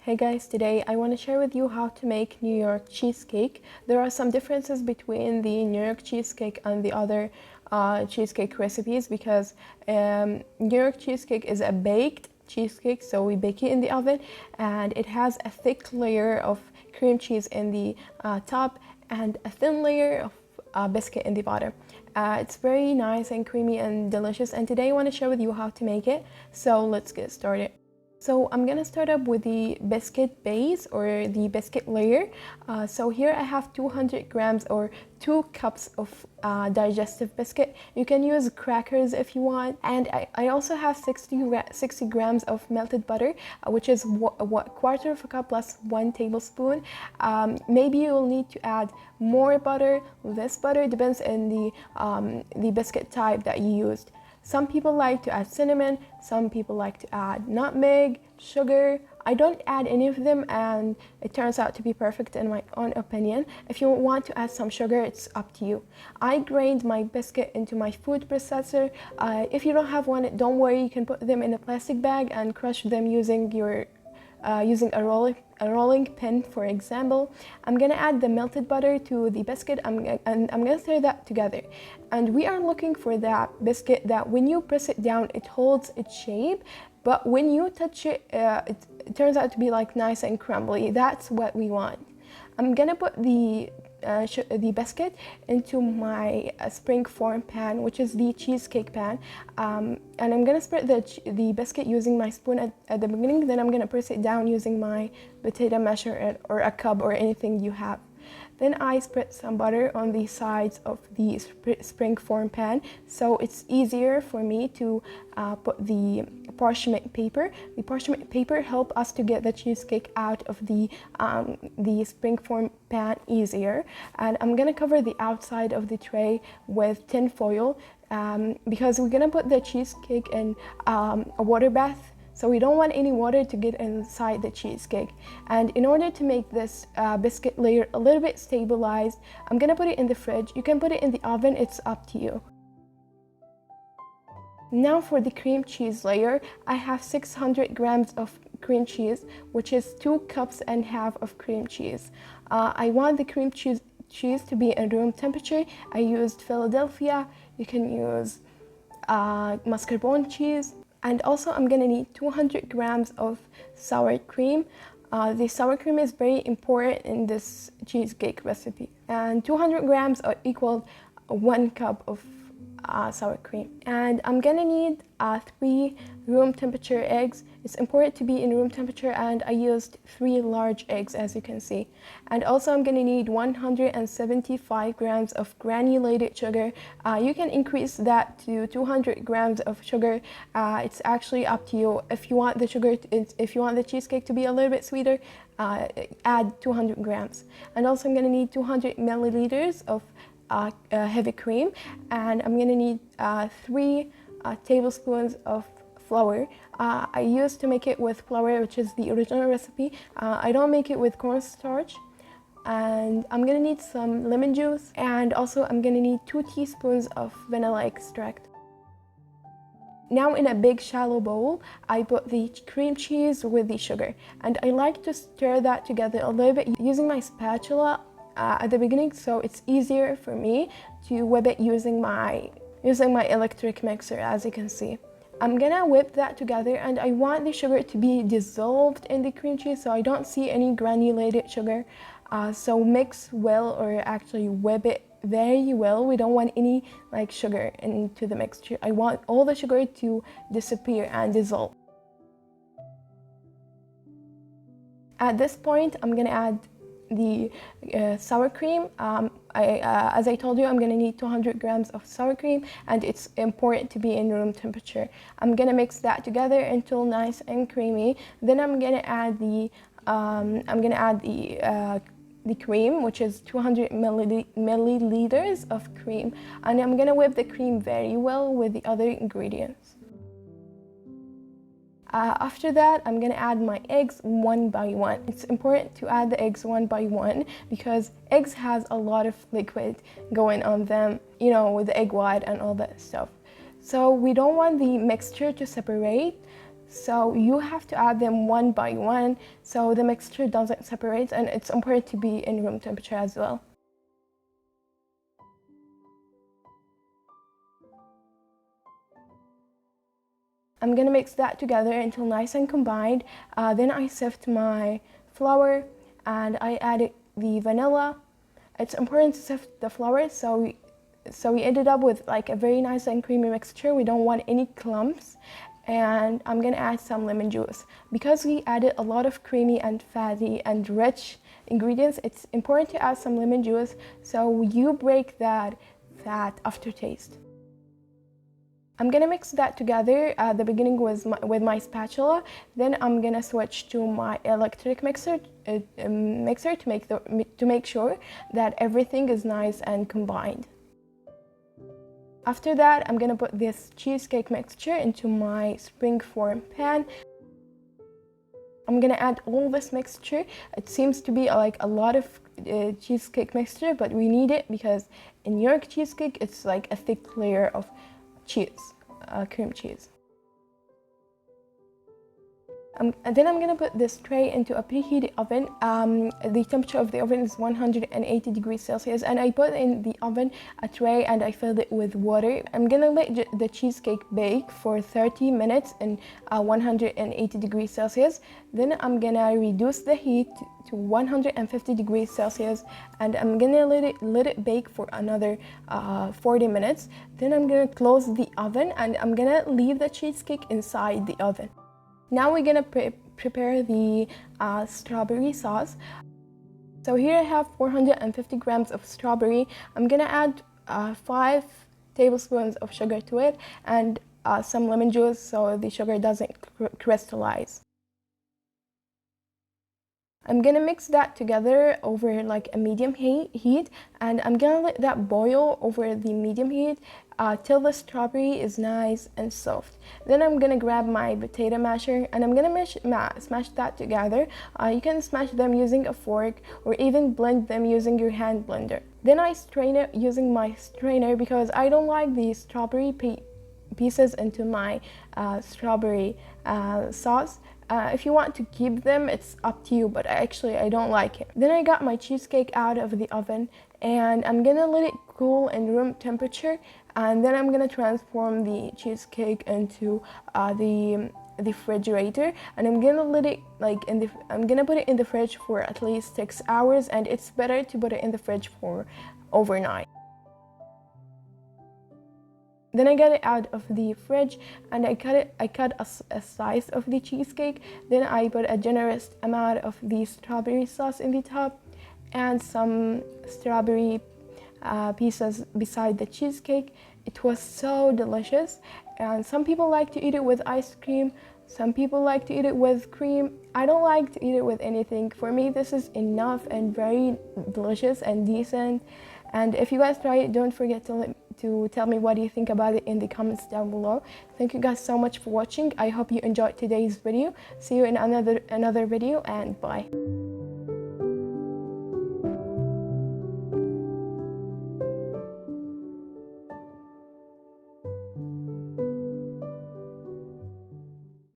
Hey guys, today I want to share with you how to make New York cheesecake. There are some differences between the New York cheesecake and the other cheesecake recipes because New York cheesecake is a baked cheesecake, so we bake it in the oven and it has a thick layer of cream cheese in the top and a thin layer of biscuit in the bottom. It's very nice and creamy and delicious, and today I want to share with you how to make it. So let's get started. So I'm gonna start up with the biscuit base or the biscuit layer. So here I have 200 grams or 2 cups of digestive biscuit. You can use crackers if you want, and I also have 60 grams of melted butter, which is quarter of a cup plus 1 tablespoon. Maybe you will need to add more butter, less butter, depends on the biscuit type that you used. Some people like to add cinnamon, some people like to add nutmeg, sugar. I don't add any of them and it turns out to be perfect in my own opinion. If you want to add some sugar, it's up to you. I grained my biscuit into my food processor. If you don't have one, don't worry, you can put them in a plastic bag and crush them using using a rolling pin, for example. I'm gonna add the melted butter to the biscuit and I'm gonna stir that together. And we are looking for that biscuit that when you press it down, it holds its shape, but when you touch it, it turns out to be like nice and crumbly. That's what we want. I'm gonna put the biscuit into my spring form pan, which is the cheesecake pan, and I'm gonna spread the biscuit using my spoon at the beginning. Then I'm gonna press it down using my potato masher or a cup or anything you have. Then I spread some butter on the sides of the spring form pan, so it's easier for me to put the parchment paper. The parchment paper help us to get the cheesecake out of the spring form pan easier. And I'm gonna cover the outside of the tray with tin foil because we're gonna put the cheesecake in a water bath. So we don't want any water to get inside the cheesecake. And in order to make this biscuit layer a little bit stabilized, I'm gonna put it in the fridge. You can put it in the oven, it's up to you. Now for the cream cheese layer, I have 600 grams of cream cheese, which is 2 cups and a half of cream cheese. I want the cream cheese to be in room temperature. I used Philadelphia. You can use mascarpone cheese. And also I'm gonna need 200 grams of sour cream. The sour cream is very important in this cheesecake recipe. And 200 grams are equal 1 cup of sour cream. And I'm gonna need 3 room temperature eggs. It's important to be in room temperature, and I used 3 large eggs, as you can see. And also I'm gonna need 175 grams of granulated sugar. You can increase that to 200 grams of sugar. It's actually up to you. If you want the cheesecake to be a little bit sweeter, add 200 grams. And also I'm gonna need 200 milliliters of heavy cream, and I'm gonna need 3 tablespoons of flour. I used to make it with flour, which is the original recipe. I don't make it with cornstarch. And I'm gonna need some lemon juice, and also I'm gonna need 2 teaspoons of vanilla extract. Now in a big shallow bowl, I put the cream cheese with the sugar, and I like to stir that together a little bit using my spatula at the beginning, so it's easier for me to whip it using my electric mixer, as you can see. I'm gonna whip that together, and I want the sugar to be dissolved in the cream cheese, so I don't see any granulated sugar. So mix well, or actually whip it very well. We don't want any sugar into the mixture. I want all the sugar to disappear and dissolve. At this point, I'm gonna add the sour cream. As I told you, I'm gonna need 200 grams of sour cream, and it's important to be in room temperature. I'm gonna mix that together until nice and creamy. Then I'm gonna add the cream, which is 200 milliliters of cream, and I'm gonna whip the cream very well with the other ingredients. After that, I'm gonna add my eggs one by one. It's important to add the eggs one by one because eggs has a lot of liquid going on them, you know, with the egg white and all that stuff. So we don't want the mixture to separate. So you have to add them one by one so the mixture doesn't separate, and it's important to be in room temperature as well. I'm gonna mix that together until nice and combined. Then I sift my flour and I added the vanilla. It's important to sift the flour so we ended up with like a very nice and creamy mixture. We don't want any clumps. And I'm gonna add some lemon juice. Because we added a lot of creamy and fatty and rich ingredients, it's important to add some lemon juice so you break that fat aftertaste. I'm gonna mix that together at the beginning with my spatula. Then I'm gonna switch to my electric mixer to make sure that everything is nice and combined. After that, I'm gonna put this cheesecake mixture into my springform pan. I'm gonna add all this mixture. It seems to be like a lot of cheesecake mixture, but we need it because in York cheesecake, it's like a thick layer of cheese, cream cheese. And then I'm gonna put this tray into a preheated oven. The temperature of the oven is 180 degrees Celsius, and I put in the oven a tray and I filled it with water. I'm gonna let the cheesecake bake for 30 minutes in 180 degrees Celsius. Then I'm gonna reduce the heat to 150 degrees Celsius, and I'm gonna let it bake for another 40 minutes. Then I'm gonna close the oven and I'm gonna leave the cheesecake inside the oven. Now we're gonna prepare the strawberry sauce. So here I have 450 grams of strawberry. I'm gonna add 5 tablespoons of sugar to it and some lemon juice so the sugar doesn't crystallize. I'm gonna mix that together over like a medium heat, and I'm gonna let that boil over the medium heat till the strawberry is nice and soft. Then I'm gonna grab my potato masher and I'm gonna smash that together. You can smash them using a fork or even blend them using your hand blender. Then I strain it using my strainer because I don't like the strawberry pieces into my strawberry sauce. If you want to keep them, it's up to you, but actually I don't like it. Then I got my cheesecake out of the oven and I'm gonna let it cool in room temperature, and then I'm gonna transform the cheesecake into the refrigerator, and I'm gonna let it I'm gonna put it in the fridge for at least 6 hours, and it's better to put it in the fridge for overnight. Then I got it out of the fridge and I cut a slice of the cheesecake. Then I put a generous amount of the strawberry sauce in the top and some strawberry pieces beside the cheesecake. It was so delicious, and some people like to eat it with ice cream. Some people like to eat it with cream. I don't like to eat it with anything. For me, this is enough and very delicious and decent. And if you guys try it, don't forget to tell me what you think about it in the comments down below. Thank you guys so much for watching. I hope you enjoyed today's video. See you in another video, and bye.